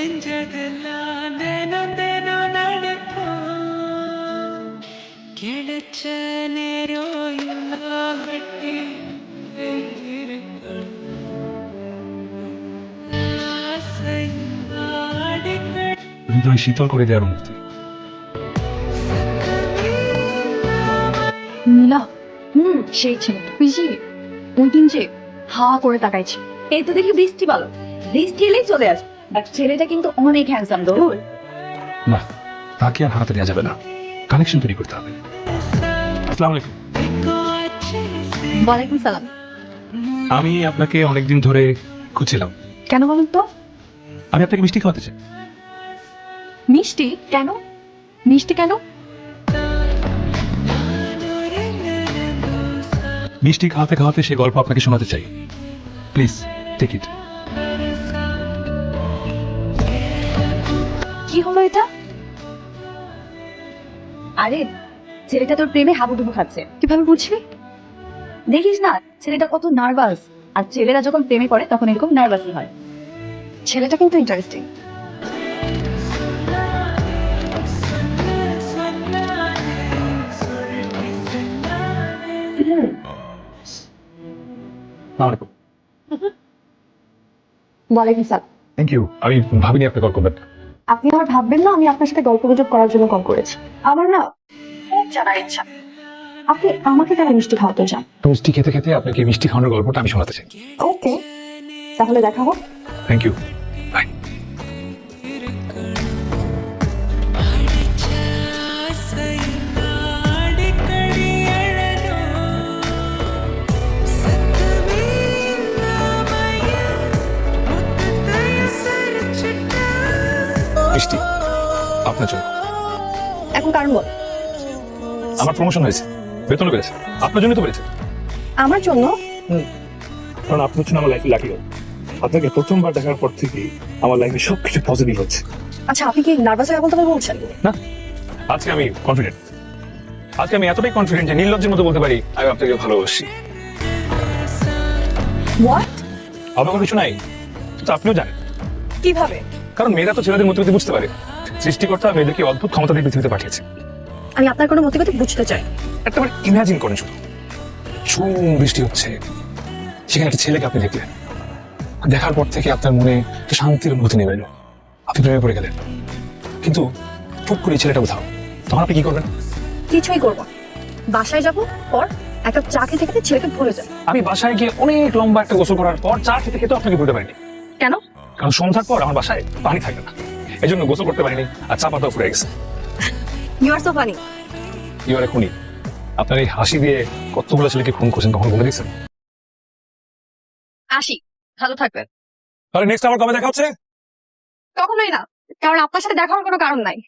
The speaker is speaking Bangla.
செஞ்சதெல்லாம் தினம் தினம் நடக்கும் கிடைச்ச நேரம் எல்லாம் வெட்டி হৃদয় শীতল করে দেওয়ার মুক্তি। নীলা সেই ছিল পিসি ওই দিন যে হা করে তাকাইছে এই তো দেখি বৃষ্টি ভালো বৃষ্টি এলেই চলে আসবে আর ছেলেটা কিন্তু অনেক হ্যান্ডসাম দোল না, তাকে আর হারাতে দেওয়া যাবে না, কানেকশন তৈরি করতে হবে। আসসালামু আলাইকুম। ওয়ালাইকুম সালাম। আমি আপনাকে অনেকদিন ধরে খুঁজছিলাম। কেন বলুন তো? আমি আপনাকে মিষ্টি খাওয়াতে চাই। মিষ্টি কেন? মিষ্টি কেন? মিষ্টি খাওয়াতে খাওয়াতে সে গল্প আপনাকে শোনাতে চাই। Please take it. কি হলো এটা? আরে ছেলেটা তোর প্রেমে হাবুডুবু খাচ্ছে, কিভাবে বুঝলি? দেখিস না ছেলেটা কত নার্ভাস, আর ছেলেরা যখন প্রেমে পড়ে তখন এরকম নার্ভাসই হয়। ছেলেটা কিন্তু ইন্টারেস্টিং। আসসালামু আলাইকুম। ওয়ালাইকুম সালাম। Thank you. আমি ভাবিনি আপনি কল করবেন। আপনি আমার ভাববেন না আমি আপনার সাথে গল্প গুজব করার জন্য কল করেছি। আমার না খুব জানার ইচ্ছা, আপনি আমাকে কেন মিষ্টি খাওয়াতে চান? মিষ্টি খেতে খেতে আপনাকে মিষ্টি খাওয়ানোর গল্পটা আমি শোনাতে চাই। ওকে, তাহলে দেখা হোক। Thank you, bye. মিষ্টি আপনার জন্য। এখন কারণ বল। আমার প্রমোশন হয়েছে, বেতনও বেড়েছে। আপনার জন্য তো বেড়েছে। আমার জন্য? কারণ আপনি হচ্ছেন আমার লাইফে লাকি। আপনাকে প্রথমবার দেখার পর থেকে আমার লাইফে সবকিছু পজিটিভ হচ্ছে। আচ্ছা আপনি কি নার্ভাস হয়ে বলতে বলছেন? না, আজকে আমি কনফিডেন্ট। আজকে আমি এতটাই কনফিডেন্ট যে নির্লজ্জের মতো বলতে পারি আমি আপনাকে ভালোবাসি। হোয়াট? অবাক কিছু নাই, তো আপনিও জানেন। কিভাবে? কারণ মেয়েরা তো ছেলেদের মতিগতি বুঝতে পারে। সৃষ্টিকর্তা মেয়েদেরকে অদ্ভুত ক্ষমতা দিয়ে পৃথিবীতে পাঠিয়েছে। আমি আপনার কোনো মতিগতি বুঝতে চাই। একটা বার ইমাজিন করেন, শুধু ঝুম বৃষ্টি হচ্ছে, সেখানে একটা ছেলেকে আপনি দেখলেন। দেখার পর থেকে আপনার মনে একটা শান্তির অনুভূতি নেমে এলো, আপনি প্রেমে পড়ে গেলেন। কিন্তু টুক করে ছেলেটা কোথাও, তখন আপনি কি করবেন? কিছুই করব না। বাসায় যাব, পর একটা চা খেতে খেতে ছেলেকে ভুলে যাব। আমি বাসায় গিয়ে অনেক লম্বা একটা গোসল করার পর চা খেতে খেতে আপনাকে ভুলতে পারিনি। কেন? কারণ সন্ধ্যার পর আমার বাসায় পানি থাকে না, এই জন্য গোসল করতে পারিনি, আর চা পাতাও ফুরে গেছে। You are so funny. You are a খুনি। আপনার এই হাসি দিয়ে কতগুলো ছেলেকে খুন করছেন কখন বলে দিচ্ছেন? আসি, ভালো থাকবেন। তাহলে নেক্সট আবার কবে দেখা হচ্ছে? কখনোই না, কারণ আপনার সাথে দেখা হওয়ার কোনো কারণ নাই।